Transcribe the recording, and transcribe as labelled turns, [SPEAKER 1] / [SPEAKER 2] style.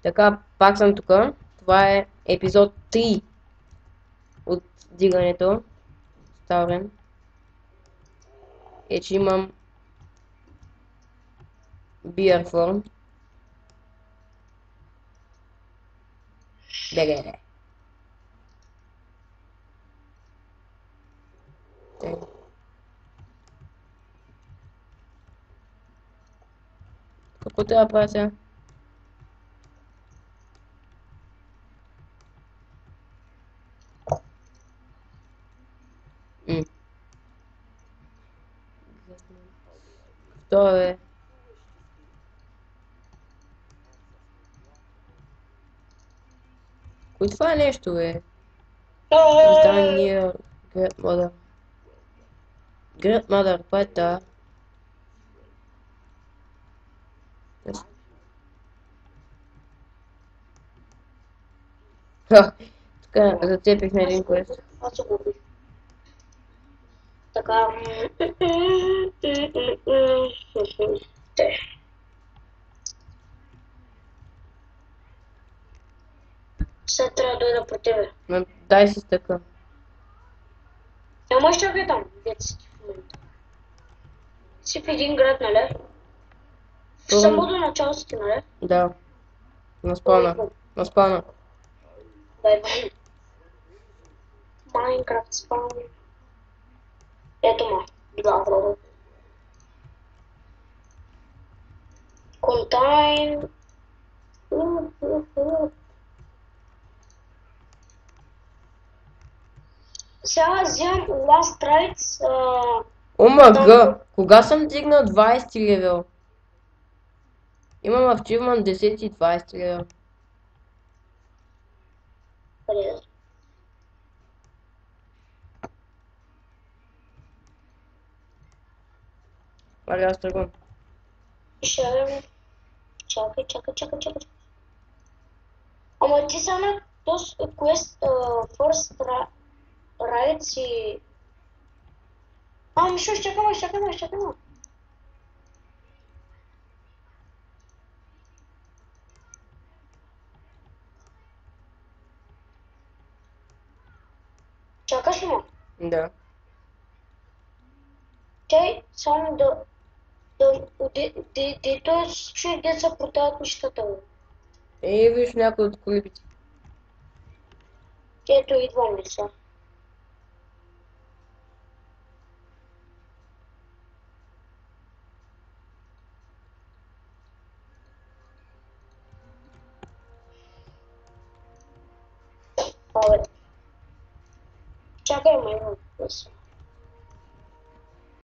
[SPEAKER 1] Така, пак съм тук. Това е епизод 3 от дигането. Ставен. Е, че имам BR форм. БГР. Какво трябва да правя сега? То е... Кой това е нещо, бе? Стане near grandmother. Grandmother, това е та? Ха, тук зацепихме един квест.
[SPEAKER 2] Аз се губих. Така. Те. Сега трябва да дойда по тебе.
[SPEAKER 1] Дай си стъка.
[SPEAKER 2] Няма чакай там, дете си в момента. Си в един град, нали? В самото начало си, нали?
[SPEAKER 1] Да. На спана. На спана.
[SPEAKER 2] Дай, Майнкрафт спаун. Ето ма. Да. Contain. Сега вземам Last Rights.
[SPEAKER 1] ОМГ! Кога съм дигнал 20 левел? Имам achievement 10 и 20 левел.
[SPEAKER 2] Къде?
[SPEAKER 1] Али аз тръгвам.
[SPEAKER 2] Чакай. Ама ти са на този quest First Rights и... Мишо, чакай ма. Чакаш ли ма?
[SPEAKER 1] Да.
[SPEAKER 2] Чай, само дето човек де са продават нещата, бе.
[SPEAKER 1] Виж някой от колибите.
[SPEAKER 2] Ето идвам ли са? Абе. Чакай ма, имам.